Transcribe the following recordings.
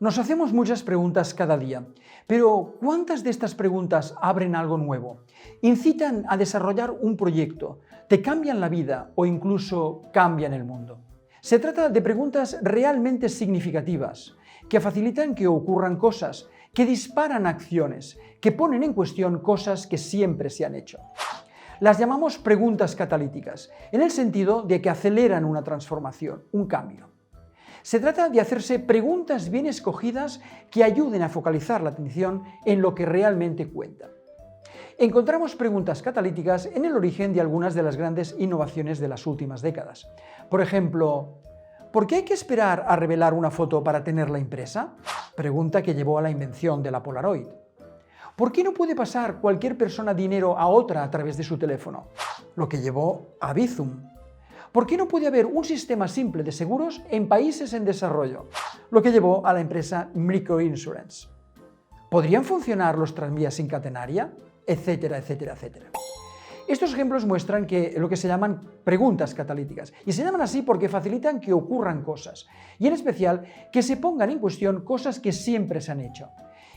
Nos hacemos muchas preguntas cada día, pero ¿cuántas de estas preguntas abren algo nuevo? Incitan a desarrollar un proyecto, te cambian la vida o incluso cambian el mundo. Se trata de preguntas realmente significativas, que facilitan que ocurran cosas, que disparan acciones, que ponen en cuestión cosas que siempre se han hecho. Las llamamos preguntas catalíticas, en el sentido de que aceleran una transformación, un cambio. Se trata de hacerse preguntas bien escogidas que ayuden a focalizar la atención en lo que realmente cuenta. Encontramos preguntas catalíticas en el origen de algunas de las grandes innovaciones de las últimas décadas. Por ejemplo, ¿por qué hay que esperar a revelar una foto para tenerla impresa? Pregunta que llevó a la invención de la Polaroid. ¿Por qué no puede pasar cualquier persona dinero a otra a través de su teléfono? Lo que llevó a Bizum. ¿Por qué no puede haber un sistema simple de seguros en países en desarrollo? Lo que llevó a la empresa Microinsurance. ¿Podrían funcionar los tranvías sin catenaria? Etcétera, etcétera, etcétera. Estos ejemplos muestran lo que se llaman preguntas catalíticas, y se llaman así porque facilitan que ocurran cosas, y en especial que se pongan en cuestión cosas que siempre se han hecho,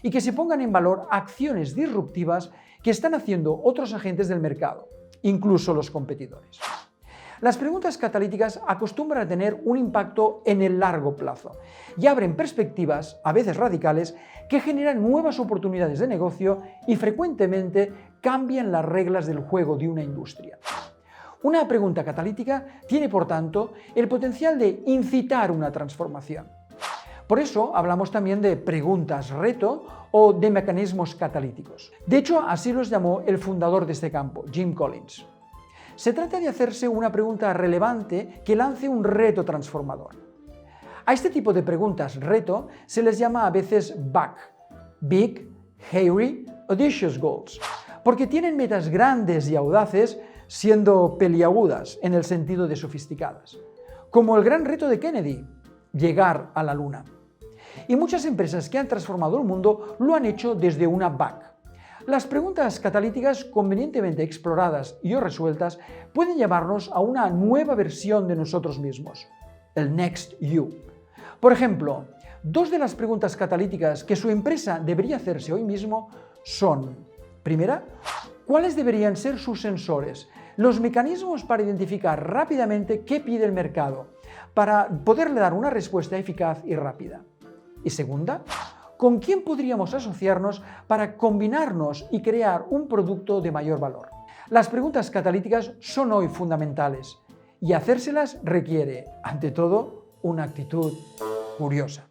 y que se pongan en valor acciones disruptivas que están haciendo otros agentes del mercado, incluso los competidores. Las preguntas catalíticas acostumbran a tener un impacto en el largo plazo y abren perspectivas, a veces radicales, que generan nuevas oportunidades de negocio y frecuentemente cambian las reglas del juego de una industria. Una pregunta catalítica tiene, por tanto, el potencial de incitar una transformación. Por eso hablamos también de preguntas reto o de mecanismos catalíticos. De hecho, así los llamó el fundador de este campo, Jim Collins. Se trata de hacerse una pregunta relevante que lance un reto transformador. A este tipo de preguntas reto se les llama a veces BHAG, Big, Hairy, Audacious Goals, porque tienen metas grandes y audaces siendo peliagudas en el sentido de sofisticadas, como el gran reto de Kennedy, llegar a la Luna. Y muchas empresas que han transformado el mundo lo han hecho desde una BHAG. Las preguntas catalíticas convenientemente exploradas y o resueltas pueden llevarnos a una nueva versión de nosotros mismos, el Next You. Por ejemplo, dos de las preguntas catalíticas que su empresa debería hacerse hoy mismo son: primera, ¿cuáles deberían ser sus sensores? Los mecanismos para identificar rápidamente qué pide el mercado, para poderle dar una respuesta eficaz y rápida. Y segunda, ¿con quién podríamos asociarnos para combinarnos y crear un producto de mayor valor? Las preguntas catalíticas son hoy fundamentales y hacérselas requiere, ante todo, una actitud curiosa.